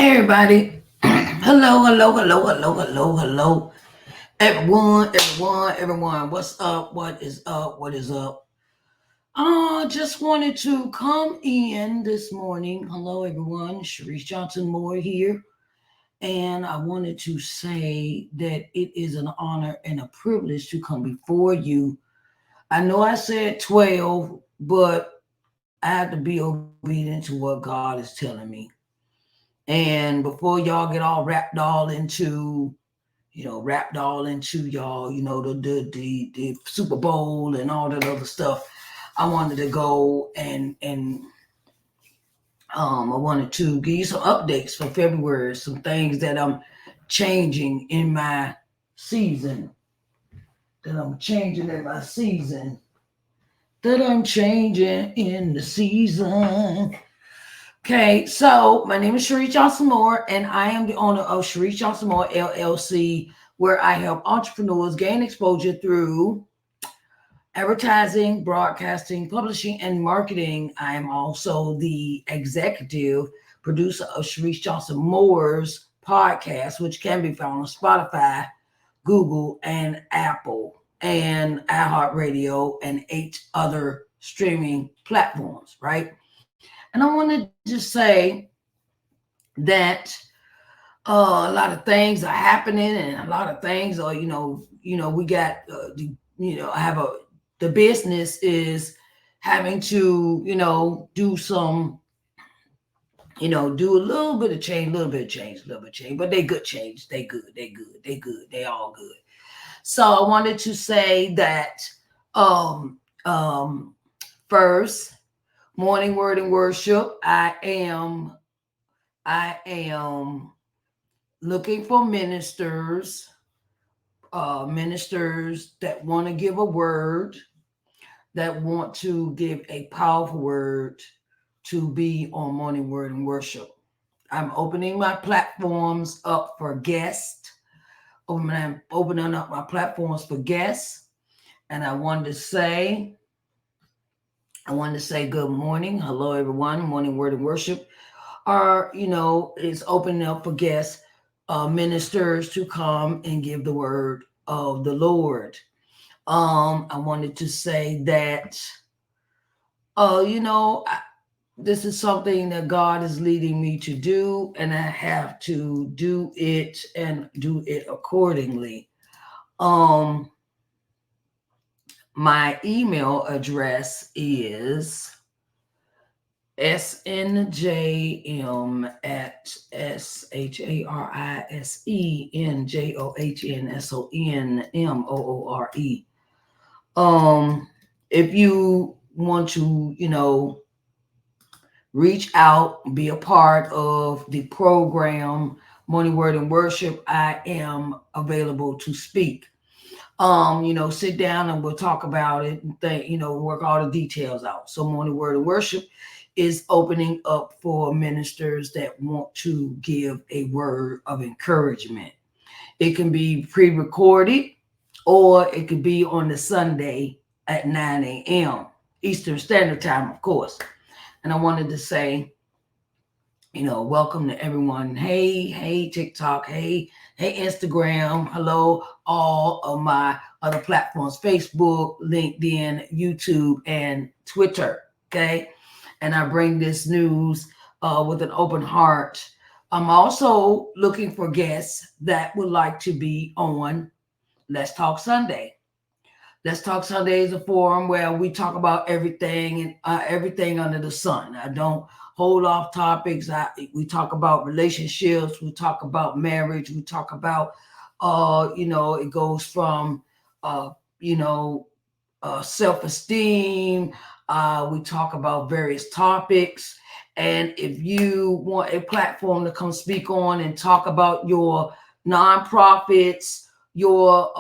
Hey everybody. Hello. Everyone. What's up? What is up? What is up? Just wanted to come in this morning. Hello everyone. Sharise Johnson Moore here. And I wanted to say that it is an honor and a privilege to come before you. I know I said 12, but I have to be obedient to what God is telling me. And before y'all get all wrapped all into y'all, the Super Bowl and all that other stuff. I wanted to go and I wanted to give you some updates for February, some things that I'm changing in my season. That I'm changing in my season. That I'm changing in the season. Okay, so my name is Sharise Johnson Moore, and I am the owner of Sharise Johnson Moore LLC, where I help entrepreneurs gain exposure through advertising, broadcasting, publishing, and marketing. I am also the executive producer of Sharise Johnson Moore's podcast, which can be found on Spotify, Google, and Apple, and iHeartRadio, and 8 other streaming platforms, right? And I want to just say that a lot of things are happening, and a lot of things are, we got, I have the business is having to, do some, do a little bit of change, but they good change. They all good. So I wanted to say that, um, um, first, morning word and worship. I am looking for ministers that want to give a word, that want to give a powerful word to be on morning word and worship. I'm opening my platforms up for guests. I'm opening up my platforms for guests, and I wanted to say good morning, hello everyone. Morning word and worship is opening up for guests, ministers to come and give the word of the Lord. I wanted to say that, this is something that God is leading me to do, and I have to do it and do it accordingly. Um, my email address is snjm at SHARISENJOHNSONMOORE. If you want to, reach out, be a part of the program, Morning Word and Worship, I am available to speak. Sit down and we'll talk about it and work all the details out. So Morning Word and Worship is opening up for ministers that want to give a word of encouragement. It can be pre-recorded, or it could be on the Sunday at 9 a.m. Eastern Standard Time, of course. And I wanted to say, welcome to everyone. Hey, TikTok. Hey, Instagram. Hello, all of my other platforms, Facebook, LinkedIn, YouTube, and Twitter. Okay. And I bring this news with an open heart. I'm also looking for guests that would like to be on Let's Talk Sunday. Let's Talk Sunday is a forum where we talk about everything and everything under the sun. I don't hold off topics. We talk about relationships. We talk about marriage. We talk about, it goes from, you know, self-esteem. We talk about various topics. And if you want a platform to come speak on and talk about your nonprofits, your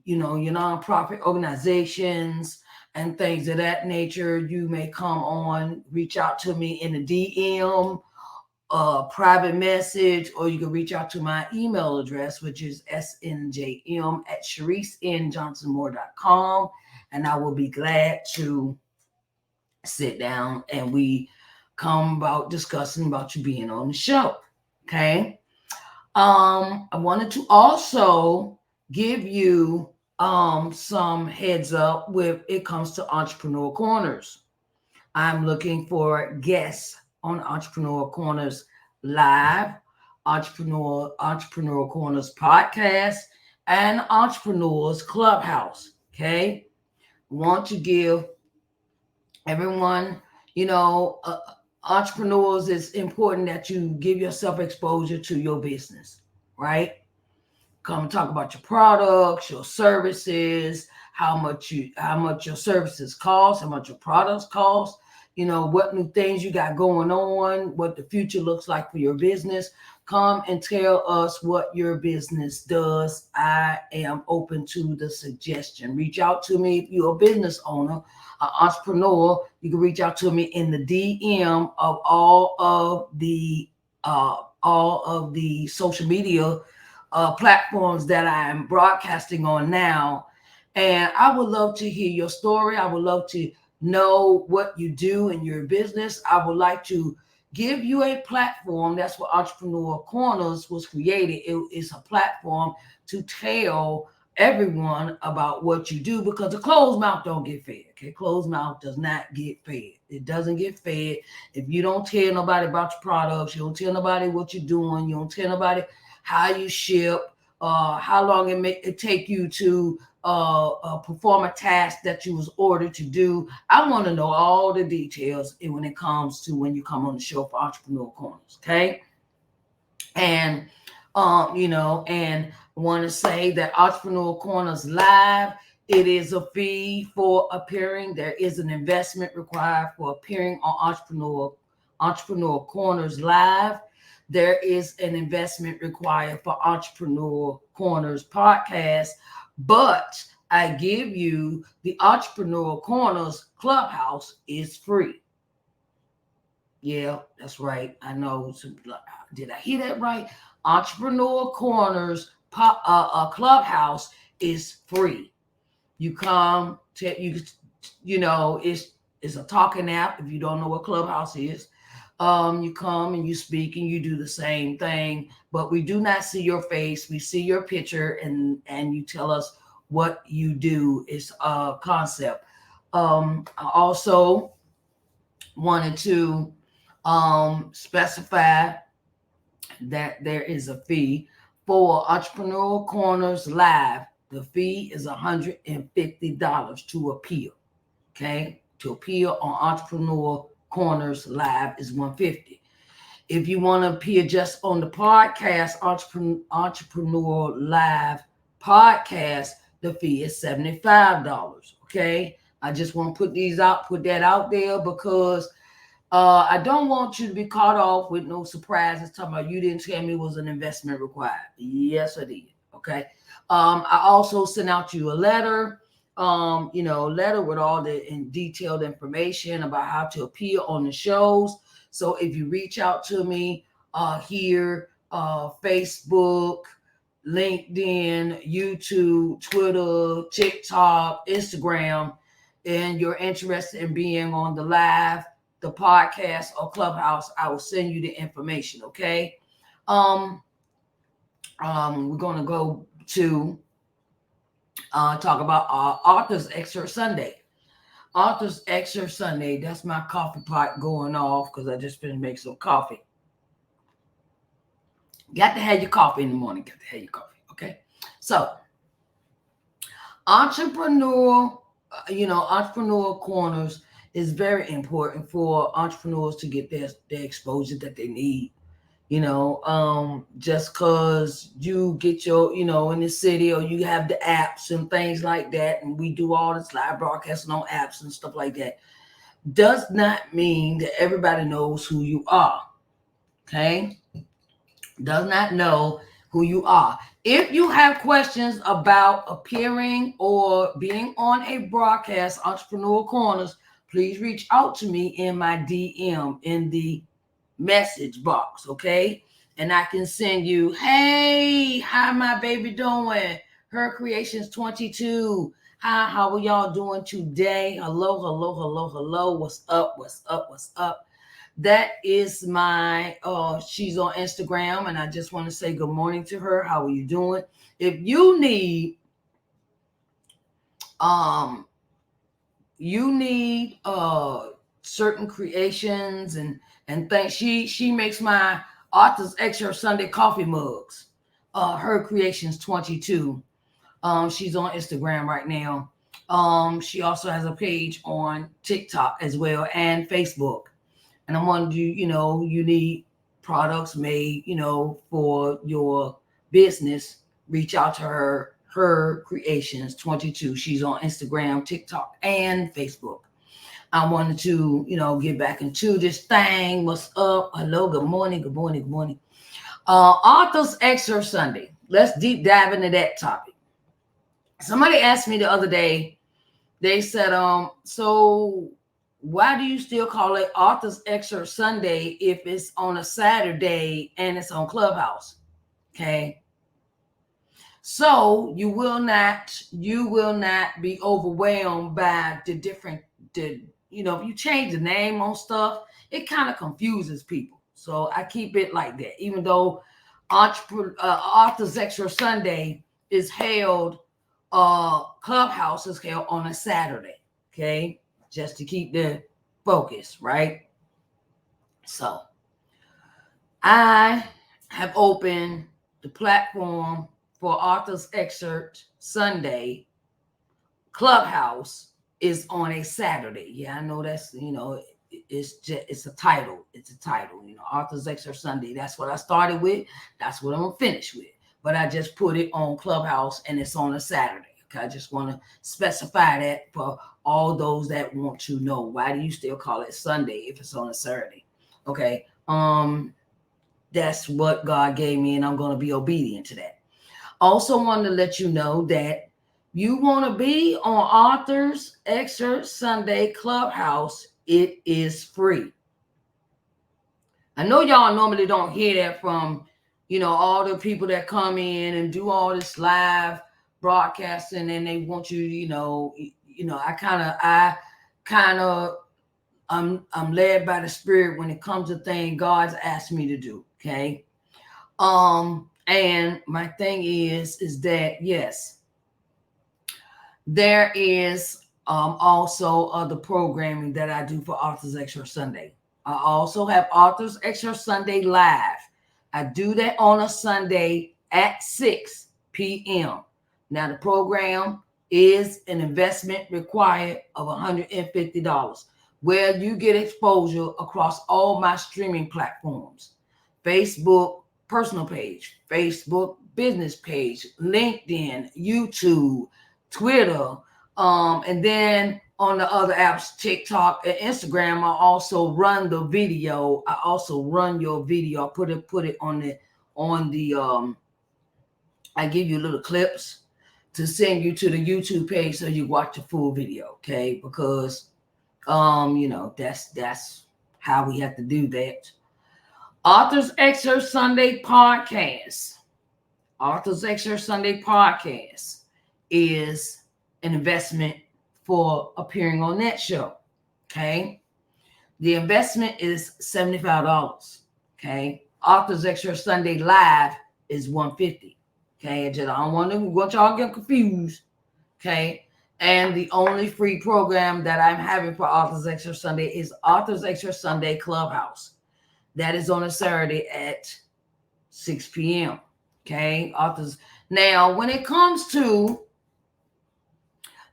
nonprofit organizations and things of that nature, you may come on, reach out to me in a DM, private message, or you can reach out to my email address, which is snjm at sharicenjohnsonmore.com, and I will be glad to sit down and we come about discussing about you being on the show. Okay. I wanted to also give you some heads up when it comes to Entrepreneur Corners. I'm looking for guests on Entrepreneur Corners Live, Entrepreneur Corners Podcast, and Entrepreneurs Clubhouse. Okay. Want to give everyone, you know, entrepreneurs, it's important that you give yourself exposure to your business, right? Come talk about your products, your services, how much your services cost, how much your products cost, what new things you got going on, what the future looks like for your business. Come and tell us what your business does. I am open to the suggestion. Reach out to me if you're a business owner, an entrepreneur. You can reach out to me in the DM of all of the social media platforms that I am broadcasting on now. And I would love to hear your story. I would love to know what you do in your business. I would like to give you a platform. That's what Entrepreneur Corners was created. It is a platform to tell everyone about what you do, because a closed mouth don't get fed. Okay, closed mouth does not get fed. It doesn't get fed if you don't tell nobody about your products. You don't tell nobody what you're doing. You don't tell nobody how you ship, how long it take you to perform a task that you was ordered to do. I want to know all the details when it comes to when you come on the show for Entrepreneur Corners. Okay. And and I want to say that Entrepreneur Corners Live, it is a fee for appearing. There is an investment required for appearing on Entrepreneur Corners Live. There is an investment required for Entrepreneur Corners Podcast, but I give you the Entrepreneur Corners Clubhouse is free. Yeah, that's right. I know. Did I hear that right? Entrepreneur Corners Clubhouse is free. You come to it's a talking app. If you don't know what Clubhouse is, you come and you speak and you do the same thing, but we do not see your face. We see your picture and you tell us what you do. It's a concept. I also wanted to specify that there is a fee for Entrepreneur Corners Live. The fee is $150 to appear. Okay, to appear on Entrepreneur Corners Live is $150. If you want to appear just on the podcast, Entrepreneur Live podcast, the fee is $75. Okay, I just want to put that out there, because I don't want you to be caught off with no surprises talking about you didn't tell me it was an investment required. Yes, I did. Okay. I also sent out you a letter, letter with all the detailed information about how to appear on the shows. So if you reach out to me here, Facebook, LinkedIn, YouTube, Twitter, TikTok, Instagram, and you're interested in being on the live, the podcast, or Clubhouse, I will send you the information. Okay. We're going to go to talk about Authors Excerpt Sunday. Authors Excerpt Sunday. That's my coffee pot going off because I just finished making some coffee. Got to have your coffee in the morning. Got to have your coffee. Okay. So, Entrepreneur Corners is very important for entrepreneurs to get their exposure that they need. Just because you get your, in the city, or you have the apps and things like that, and we do all this live broadcasting on apps and stuff like that, does not mean that everybody knows who you are. Okay? Does not know who you are. If you have questions about appearing or being on a broadcast, Entrepreneur Corners, please reach out to me in my DM in the message box, okay? And I can send you, hey, how my baby doing? Her Creations 22. Hi, how are y'all doing today? Hello. What's up? that is my she's on Instagram, and I just want to say good morning to her. How are you doing? If you need um certain creations and things, she makes my Authors Extra Sunday coffee mugs. Her creations 22. She's on Instagram right now. She also has a page on TikTok as well and Facebook. And I'm wondering, you need products made, for your business, reach out to her. Her Creations 22. She's on Instagram, TikTok, and Facebook. I wanted to, get back into this thing. What's up? Hello, good morning, good morning, good morning. Authors Excerpt Sunday. Let's deep dive into that topic. Somebody asked me the other day, they said, so why do you still call it Authors Excerpt Sunday if it's on a Saturday and it's on Clubhouse? Okay. So you will not be overwhelmed by if you change the name on stuff, it kind of confuses people. So I keep it like that, even though Authors Extra Sunday is held, Clubhouse is held on a Saturday. Okay, just to keep the focus, right? So I have opened the platform for Authors Excerpt Sunday. Clubhouse is on a Saturday. Yeah, I know that's, it's a title. It's a title, Authors Excerpt Sunday. That's what I started with. That's what I'm gonna finish with. But I just put it on Clubhouse and it's on a Saturday. Okay, I just want to specify that for all those that want to know, why do you still call it Sunday if it's on a Saturday? Okay. That's what God gave me, and I'm going to be obedient to that. Also wanted to let you know that you want to be on Authors Excerpt Sunday Clubhouse. It is free. I know y'all normally don't hear that from, all the people that come in and do all this live broadcasting, and they want you, I'm led by the Spirit when it comes to things God's asked me to do. Okay. And my thing is that, yes, there is also other programming that I do for Authors Extra Sunday. I also have Authors Extra Sunday Live. I do that on a Sunday at 6 p.m. Now, the program is an investment required of $150, where you get exposure across all my streaming platforms: Facebook personal page, Facebook business page, LinkedIn, YouTube, Twitter, and then on the other apps, TikTok and Instagram. I also run the video. I also run your video. I put it on the I give you little clips to send you to the YouTube page so you watch the full video, okay? Because that's how we have to do that. Authors Excerpt Sunday Podcast. Authors Excerpt Sunday Podcast is an investment for appearing on that show. Okay. The investment is $75. Okay. Authors Excerpt Sunday Live is $150. Okay. I don't want y'all to get confused. Okay. And the only free program that I'm having for Authors Excerpt Sunday is Authors Excerpt Sunday Clubhouse. That is on a Saturday at 6 p.m. Okay, authors. Now, when it comes to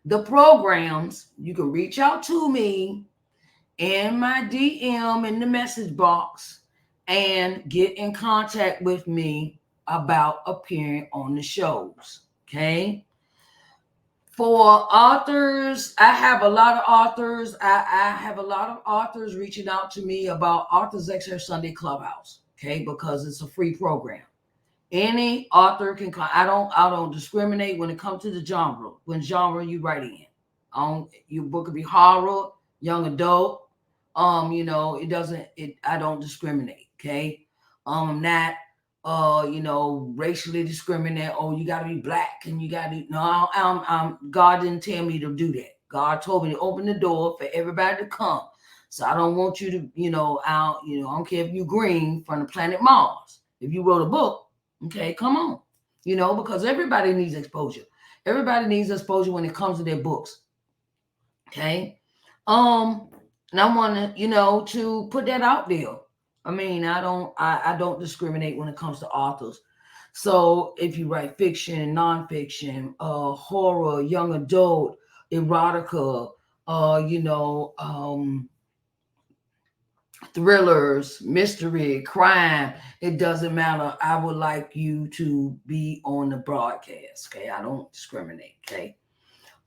the programs, you can reach out to me in my DM in the message box and get in contact with me about appearing on the shows. Okay. For authors, I have a lot of authors. I have a lot of authors reaching out to me about Authors Extra Sunday Clubhouse. Okay, because it's a free program. Any author can come. I don't discriminate when it comes to the genre. When genre you write in. Your book could be horror, young adult. It doesn't. I don't discriminate. Okay. Not racially discriminate. Oh, you got to be black and you got to. No, God didn't tell me to do that. God told me to open the door for everybody to come. So I don't want you to, I don't care if you're green from the planet Mars. If you wrote a book, okay, come on. Because everybody needs exposure. Everybody needs exposure when it comes to their books. Okay. Um, and I want to, to put that out there. I mean, I don't discriminate when it comes to authors. So if you write fiction, nonfiction, horror, young adult, erotica, thrillers, mystery, crime, it doesn't matter. I would like you to be on the broadcast. Okay. I don't discriminate. Okay.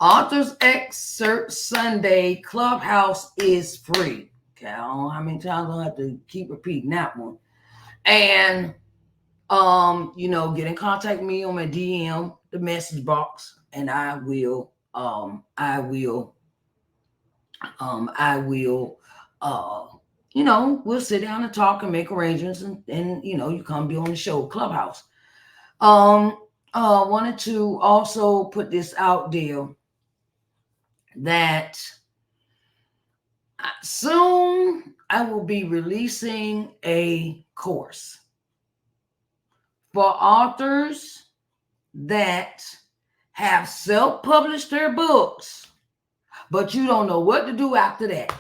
Authors Excerpt Sunday Clubhouse is free. Okay. I don't know how many times I'll have to keep repeating that one. And get in contact with me on my DM, the message box, and we'll sit down and talk and make arrangements, and you come be on the show Clubhouse. Wanted to also put this out there that soon I will be releasing a course for authors that have self-published their books, but you don't know what to do after that.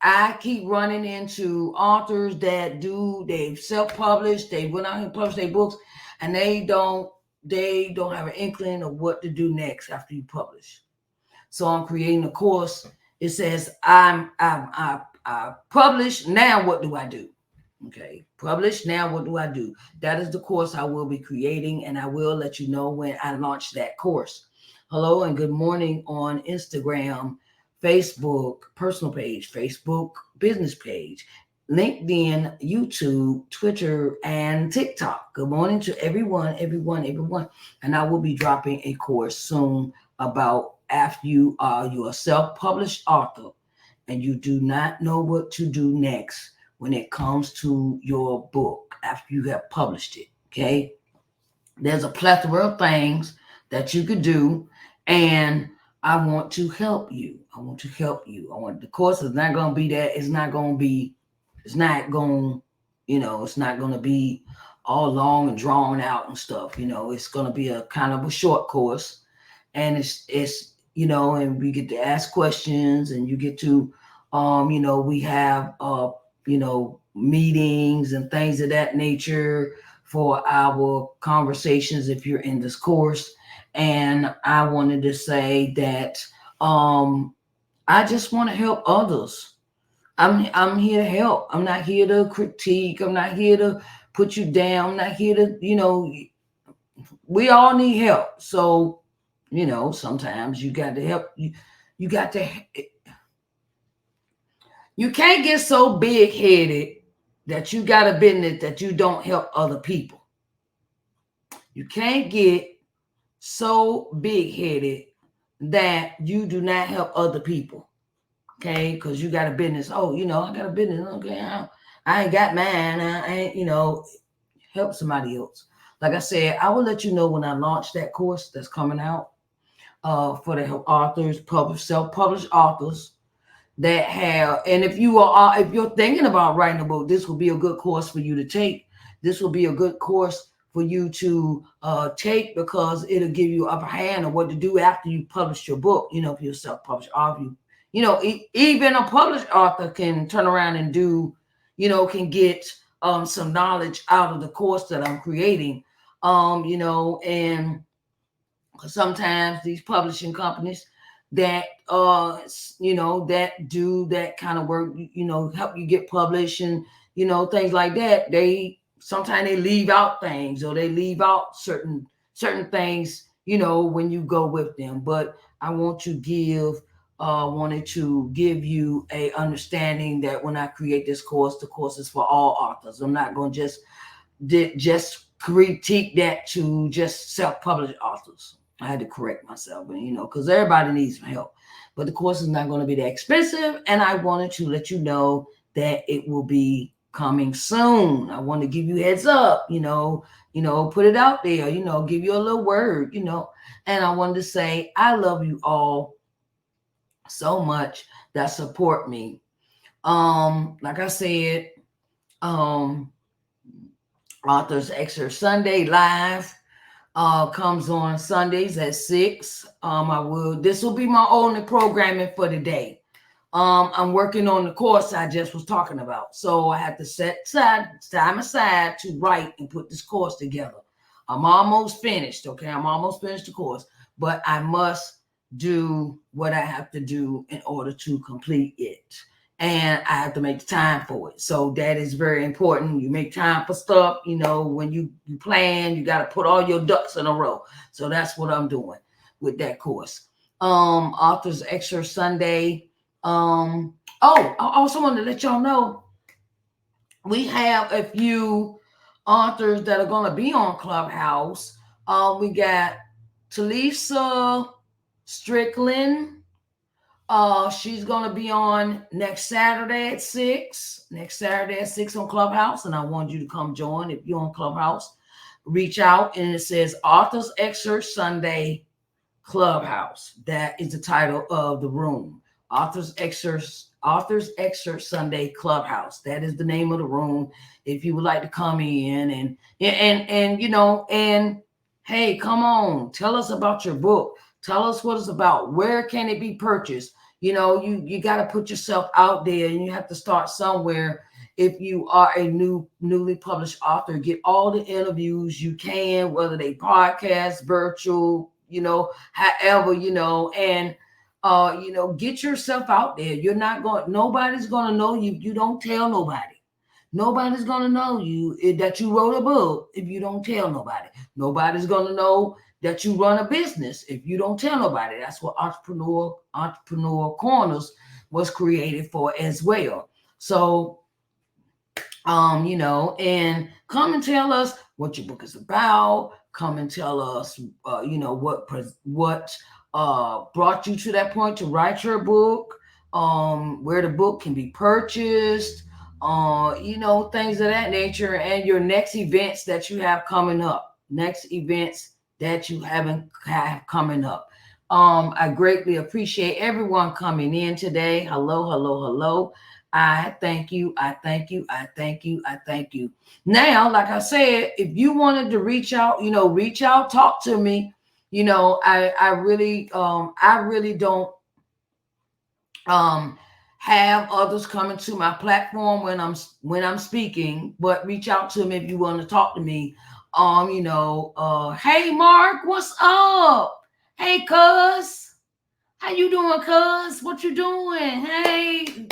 I keep running into authors that they've self-published, they went out and published their books, and they don't have an inkling of what to do next after you publish. So I'm creating a course. It says I published, now what do I do? Okay, publish, now what do I do? That is the course I will be creating, and I will let you know when I launch that course. Hello and good morning on Instagram, Facebook personal page, Facebook business page, LinkedIn, YouTube, Twitter, and TikTok. Good morning to everyone. And I will be dropping a course soon about after you're a self-published author and you do not know what to do next when it comes to your book after you have published it. Okay. There's a plethora of things that you could do, and I want to help you. The course is not going to be that. It's not going to be all long and drawn out and stuff. It's going to be a kind of a short course, and it's and we get to ask questions, and you get to, we have, meetings and things of that nature for our conversations if you're in this course. And I wanted to say that I just want to help others. I'm here to help. I'm not here to critique. I'm not here to put you down. I'm not here to, we all need help. So, sometimes you got to help. You got to, you can't get so big-headed that you got a business that you don't help other people. You can't get so big-headed that you do not help other people. Okay, because you got a business. Oh, I got a business. Okay, I ain't got mine. I ain't, help somebody else. Like I said, I will let you know when I launch that course that's coming out for the authors, self-published authors that have. And if you're thinking about writing a book, this will be a good course for you to take. This will be a good course for you to take, because it'll give you upper hand on what to do after you publish your book. If you're a self-published author, even a published author can turn around and do, can get some knowledge out of the course that I'm creating. And sometimes these publishing companies that that do that kind of work, help you get published and things like that, sometimes they leave out things, or they leave out certain things when you go with them. But I wanted to give you a understanding that when I create this course, the course is for all authors. I'm not going to just critique that to just self-published authors. I had to correct myself, because everybody needs some help. But the course is not going to be that expensive, and I wanted to let you know that it will be coming soon. I want to give you heads up, put it out there, give you a little word, and I wanted to say I love you all so much that support me. Like I said, um, Authors Excerpt Sunday Live comes on Sundays at 6. This will be my only programming for the day. I'm working on the course I just was talking about. So I have to set time aside to write and put this course together. I'm almost finished, okay? I'm almost finished the course, but I must do what I have to do in order to complete it. And I have to make the time for it. So that is very important. You make time for stuff, when you plan, you got to put all your ducks in a row. So that's what I'm doing with that course. Authors Extra Sunday. I also want to let y'all know we have a few authors that are going to be on Clubhouse. We got Talisa Strickland. She's going to be on next Saturday at 6. Next Saturday at 6 on Clubhouse, and I want you to come join. If you're on Clubhouse, reach out, and it says Authors Excerpt Sunday Clubhouse. That is the title of the room. Authors Excerpt Sunday Clubhouse. That is the name of the room. If you would like to come in and hey, come on, tell us about your book. Tell us what it's about. Where can it be purchased? You got to put yourself out there, and you have to start somewhere. If you are a newly published author, get all the interviews you can, whether they podcast, virtual, however, and get yourself out there. Nobody's going to know you. You don't tell nobody. Nobody's going to know that you wrote a book if you don't tell nobody. Nobody's going to know that you run a business if you don't tell nobody. That's what Entrepreneur Corners was created for as well. So, and come and tell us what your book is about. Come and tell us, what brought you to that point to write your book, where the book can be purchased, things of that nature, and your next events that you have coming up. Coming up. I greatly appreciate everyone coming in today. Hello, hello, hello. I thank you. I thank you. I thank you. I thank you. Now, like I said, if you wanted to reach out, talk to me. I really don't have others coming to my platform when I'm speaking, but reach out to me if you want to talk to me. Hey Mark, what's up? Hey cuz, how you doing, cuz? What you doing? Hey,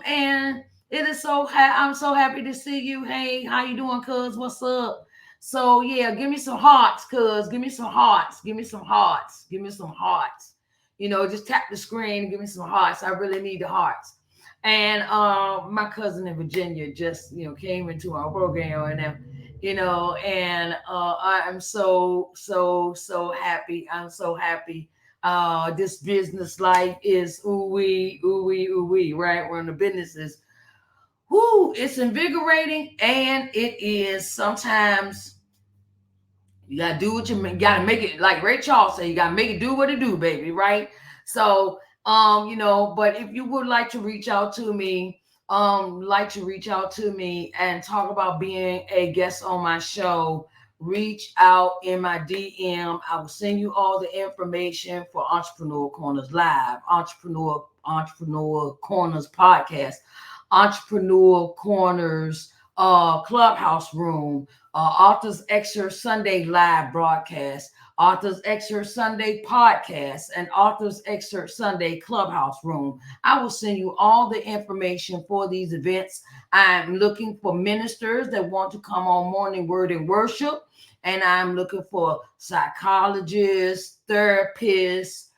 and it is I'm so happy to see you. Hey, how you doing, cuz? What's up? So yeah, give me some hearts, cuz. Give me some hearts. Give me some hearts. Give me some hearts. Just tap the screen and give me some hearts. I really need the hearts. And my cousin in Virginia just came into our program, and I am so happy. I'm so happy. This business life is ooh wee, right? We're in the businesses. Whoo, it's invigorating, and it is sometimes you gotta do what you gotta make it, like Ray Charles said, you gotta make it do what it do, baby, right? So but if you would like to reach out to me, and talk about being a guest on my show, reach out in my DM. I will send you all the information for Entrepreneur Corners Live, Entrepreneur Corners Podcast, Entrepreneur Corners Clubhouse Room, Authors Excerpt Sunday Live Broadcast, Authors Excerpt Sunday Podcast, and Authors Excerpt Sunday Clubhouse Room. I will send you all the information for these events. I'm looking for ministers that want to come on Morning Word and Worship, and I'm looking for psychologists, therapists,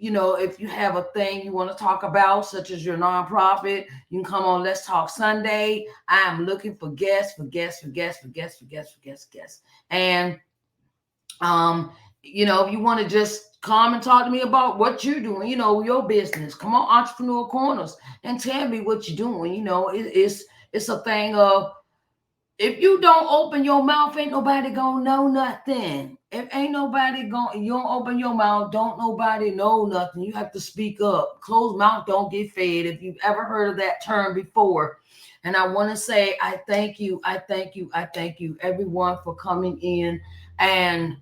if you have a thing you want to talk about, such as your nonprofit, you can come on Let's Talk Sunday. I am looking for guests. And if you want to just come and talk to me about what you're doing, your business, come on Entrepreneur Corners and tell me what you're doing. It's a thing of if you don't open your mouth, ain't nobody gonna know nothing. If ain't nobody gonna, you don't open your mouth, don't nobody know nothing. You have to speak up. Closed mouth don't get fed. If you've ever heard of that term before. And I want to say, I thank you, I thank you, I thank you, everyone, for coming in and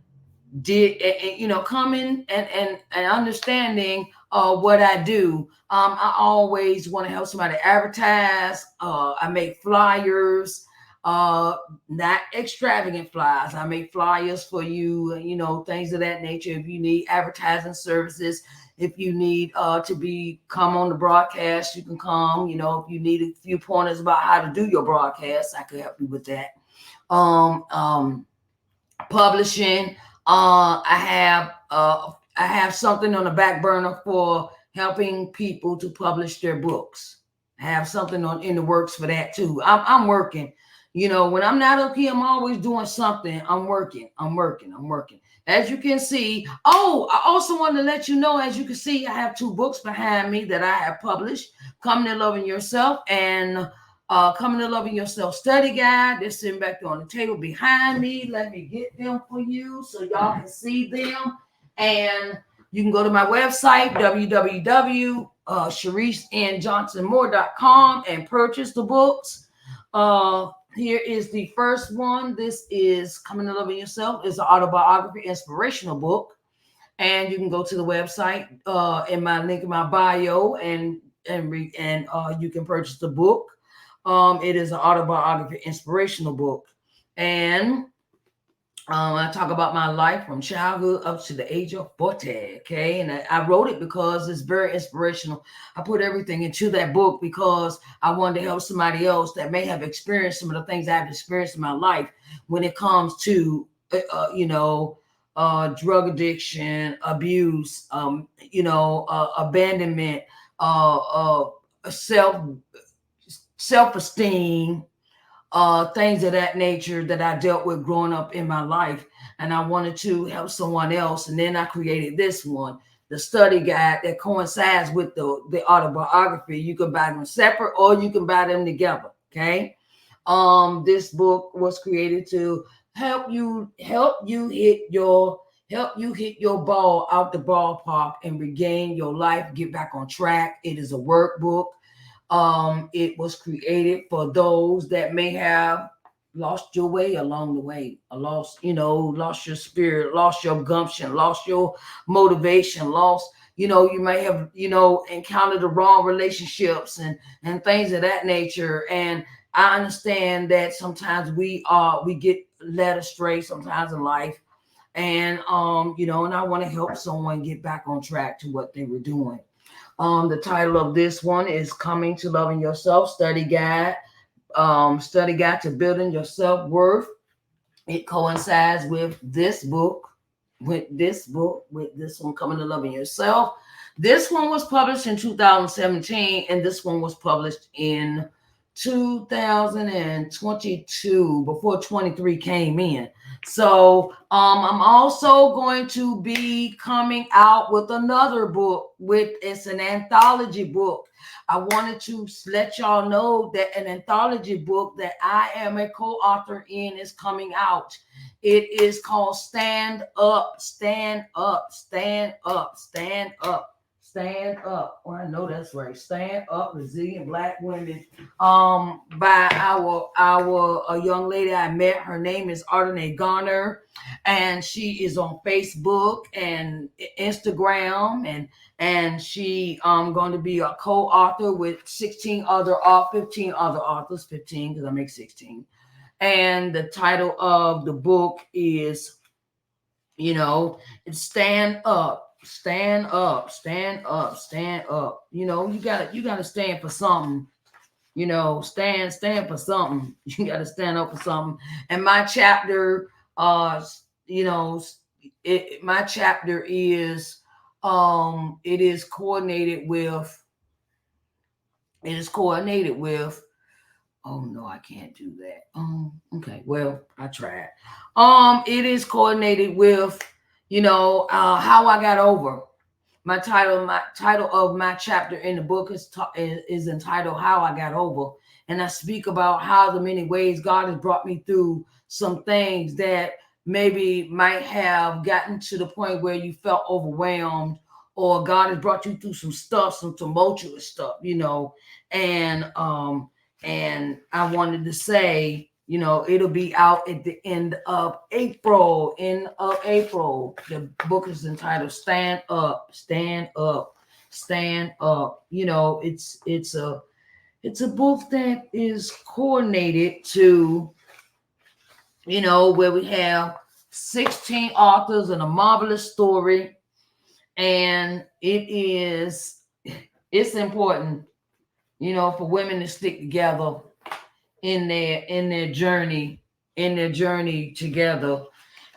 coming and understanding what I do. I always want to help somebody advertise. I make flyers, uh not extravagant flyers. I make flyers for you, things of that nature. If you need advertising services, if you need to be come on the broadcast, you can come. If you need a few pointers about how to do your broadcast, I could help you with that. um um Publishing. I have something on the back burner for helping people to publish their books. I have something on in the works for that too. I'm working. When I'm not up here, I'm always doing something. I'm working. I'm working. I'm working. As you can see. Oh, I also want to let you know, as you can see, I have two books behind me that I have published: Coming to Loving Yourself and Coming to Loving Yourself Study Guide. They're sitting back there on the table behind me. Let me get them for you so y'all can see them. And you can go to my website, www.shariceandjohnsonmore.com, and purchase the books. Here is the first one. This is Coming to Loving Yourself. It's an autobiography, inspirational book. And you can go to the website in my link in my bio, and you can purchase the book. It is an autobiography, inspirational book. And I talk about my life from childhood up to the age of 40. Okay. And I wrote it because it's very inspirational. I put everything into that book because I wanted to help somebody else that may have experienced some of the things I've experienced in my life when it comes to, drug addiction, abuse, abandonment, self esteem, things of that nature that I dealt with growing up in my life. And I wanted to help someone else. And then I created this one, the study guide, that coincides with the autobiography. You can buy them separate or you can buy them together. Okay. This book was created to help you hit your ball out the ballpark and regain your life, get back on track. It is a workbook. It was created for those that may have lost your way along the way, lost your spirit, lost your gumption, lost your motivation, lost, you may have, encountered the wrong relationships and things of that nature. And I understand that sometimes we get led astray sometimes in life. And and I want to help someone get back on track to what they were doing. The title of this one is Coming to Loving Yourself Study Guide. Study Guide to Building Your Self-Worth. It coincides with this book, with this one, Coming to Loving Yourself. This one was published in 2017, and this one was published in 2022, before 23 came in. So I'm also going to be coming out with another book. It's an anthology book. I wanted to let y'all know that an anthology book that I am a co-author in is coming out. It is called Stand Up, Stand Up, Stand Up, Stand Up. Stand Up. Well, I know that's right. Stand Up, Resilient Black Women. By our a young lady I met. Her name is Ardenae Garner, and she is on Facebook and Instagram, and she going to be a co-author with 15 other authors, 15 because I make 16. And the title of the book is, it's Stand Up. Stand up, stand up, stand up. You gotta stand for something. Stand for something. You gotta stand up for something. And my chapter, my chapter is, it is coordinated with. Oh no, I can't do that. Okay, well, I tried. It is coordinated with, how I got over my title of my chapter in the book is entitled How I Got Over. And I speak about how the many ways God has brought me through some things that maybe might have gotten to the point where you felt overwhelmed, or God has brought you through some stuff, some tumultuous stuff, and I wanted to say, it'll be out at the end of April. The book is entitled Stand Up, Stand Up, Stand Up. It's a book that is coordinated to, where we have 16 authors and a marvelous story. And it's important, for women to stick together in their journey together.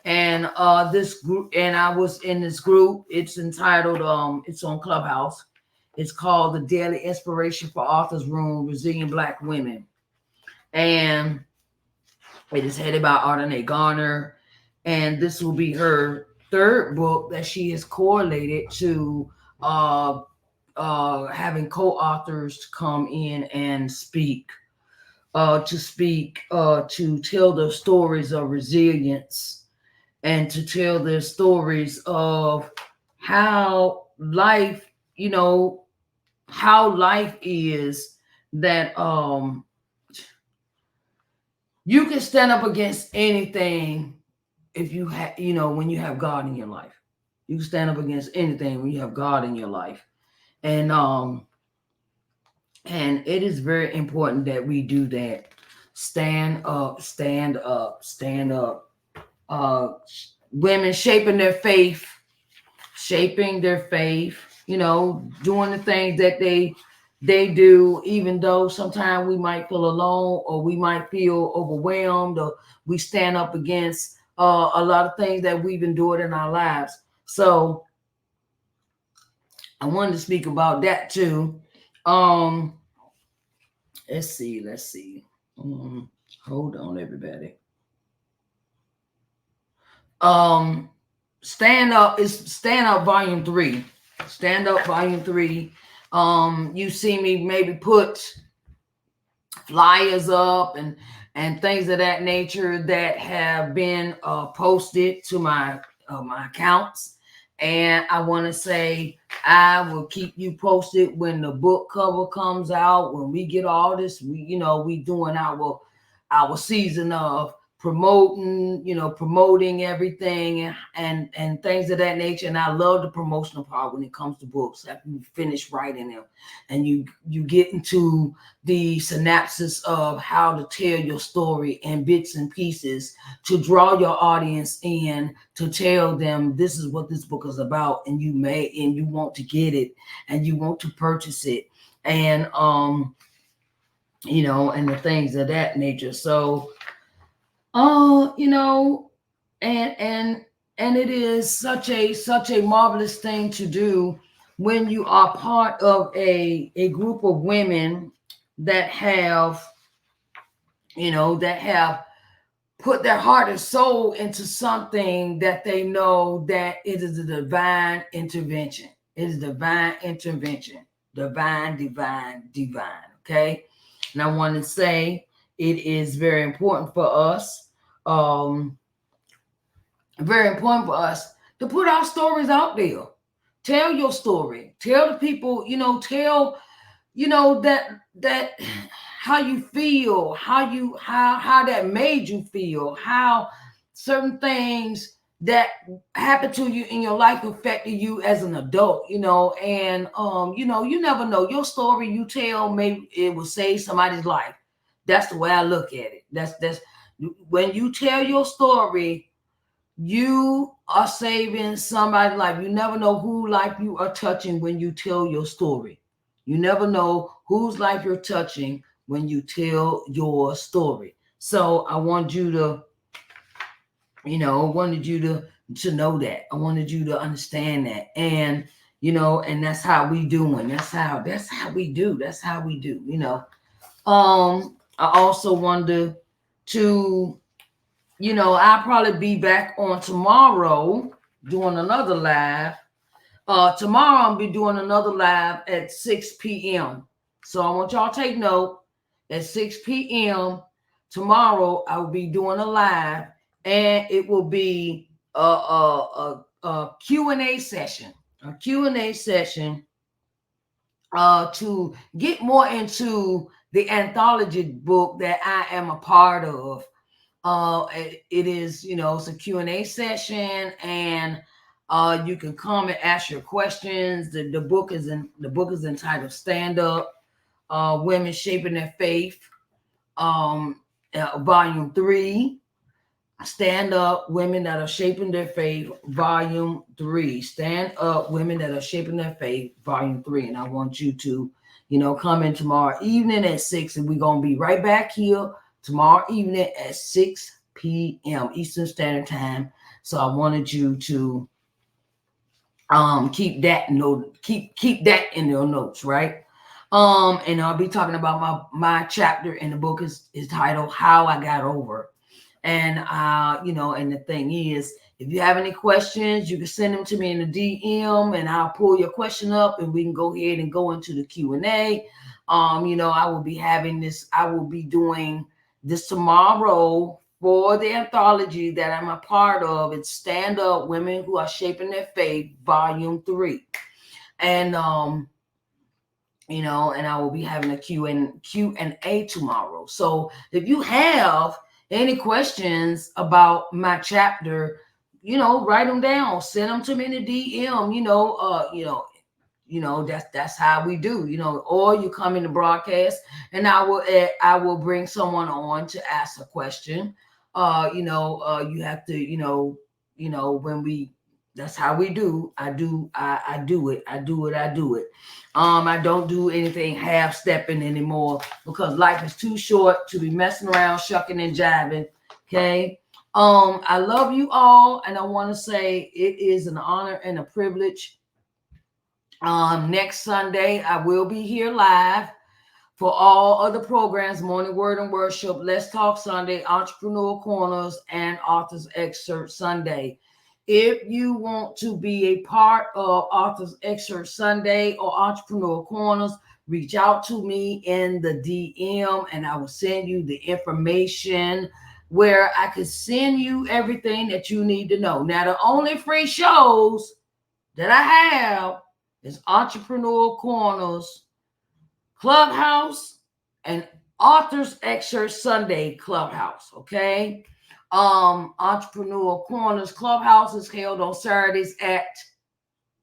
And this group, and I was in this group. It's entitled, it's on Clubhouse. It's called the Daily Inspiration for Authors Room, Resilient Black Women. And it is headed by Ardenae Garner. And this will be her third book that she has correlated to having co-authors to come in and speak, to tell their stories of resilience, and to tell their stories of how life, is, that you can stand up against anything if you have, when you have God in your life. You can stand up against anything when you have God in your life. And it is very important that we do that. Stand up, stand up, stand up. Women shaping their faith, doing the things that they do, even though sometimes we might feel alone, or we might feel overwhelmed, or we stand up against a lot of things that we've endured in our lives. So I wanted to speak about that too. Let's see. Hold on, everybody. Stand Up Volume 3. Stand Up Volume 3. You see me maybe put flyers up and things of that nature that have been posted to my accounts. And I want to say, I will keep you posted when the book cover comes out. When we get all this, we doing our season of promoting everything and things of that nature. And I love the promotional part when it comes to books. After you finish writing them and you get into the synopsis of how to tell your story in bits and pieces, to draw your audience in, to tell them this is what this book is about, and you want to get it, and you want to purchase it, and and the things of that nature. So and it is such a marvelous thing to do when you are part of a group of women that have put their heart and soul into something that they know that it is a divine intervention. It is divine intervention. Divine. Okay. And I want to say, it is very important for us. Very important for us to put our stories out there. Tell your story. Tell the people, tell, that how you feel, how that made you feel, how certain things that happened to you in your life affected you as an adult, and you never know. Your story you tell, maybe it will save somebody's life. That's the way I look at it. That's when you tell your story, you are saving somebody's life. You never know whose life you are touching when you tell your story. You never know whose life you're touching when you tell your story. So I want you to, wanted you to know that. I wanted you to understand that. And, and that's how we doing. That's how we do. That's how we do, I also wanted to I'll probably be back on tomorrow doing another live. Tomorrow I'll be doing another live at 6 p.m. So I want y'all to take note. At 6 p.m. tomorrow, I will be doing a live, and it will be a Q&A session. A Q&A session to get more into the anthology book that I am a part of. It is, it's a Q&A session, and you can come and ask your questions. The book is entitled Stand Up, Women Shaping Their Faith, Volume 3. Stand Up, Women That Are Shaping Their Faith, Volume 3. Stand Up, Women That Are Shaping Their Faith, Volume 3. And I want you to, come in tomorrow evening at 6, and we're going to be right back here tomorrow evening at 6 p.m. Eastern Standard Time. So I wanted you to keep that that in your notes, right? And I'll be talking about my chapter in the book is titled How I Got Over. And and the thing is, if you have any questions, you can send them to me in the DM, and I'll pull your question up, and we can go ahead and go into the Q&A. I will be doing this tomorrow for the anthology that I'm a part of. It's Stand Up, Women Who Are Shaping Their Faith, Volume 3. And and I will be having a Q&A tomorrow. So if you have any questions about my chapter, write them down, send them to me in the DM, that's how we do, or you come in the broadcast, and I will bring someone on to ask a question. You have to, when we, that's how we do. I do it. I do it. I don't do anything half stepping anymore, because life is too short to be messing around, shucking and jiving. Okay. I love you all, and I want to say it is an honor and a privilege. Next Sunday, I will be here live for all other programs: Morning Word and Worship, Let's Talk Sunday, Entrepreneur Corners, and Author's Excerpt Sunday. If you want to be a part of Author's Excerpt Sunday or Entrepreneur Corners, reach out to me in the DM, and I will send you the information where I can send you everything that you need to know. Now, the only free shows that I have is Entrepreneur Corners Clubhouse and Author's Excerpt Sunday Clubhouse. Okay. Entrepreneur Corners Clubhouse is held on Saturdays at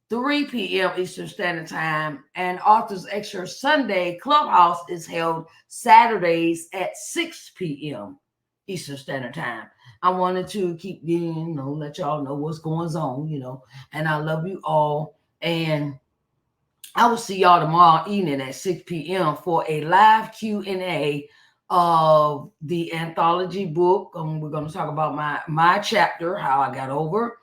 3 p.m. Eastern Standard Time, and Author's Excerpt Sunday Clubhouse is held Saturdays at 6 p.m. Eastern Standard Time. I wanted to keep let y'all know what's going on, and I love you all, and I will see y'all tomorrow evening at 6 p.m. for a live Q&A of the anthology book. We're going to talk about my chapter, How I Got Over.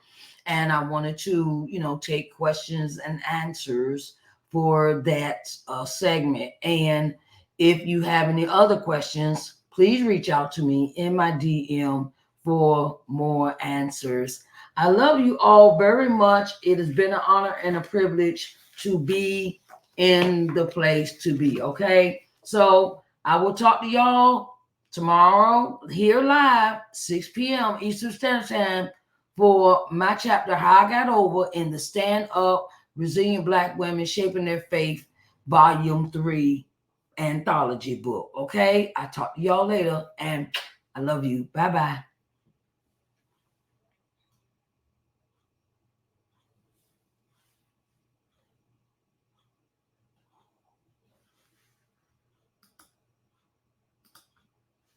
And I wanted to, take questions and answers for that segment. And if you have any other questions, please reach out to me in my DM for more answers. I love you all very much. It has been an honor and a privilege to be in the place to be. Okay. So I will talk to y'all tomorrow here live, 6 p.m. Eastern Standard Time, for my chapter, How I Got Over, in the Stand Up, Resilient Black Women Shaping Their Faith, Volume 3 anthology book. Okay. I talk to y'all later, and I love you. Bye-bye.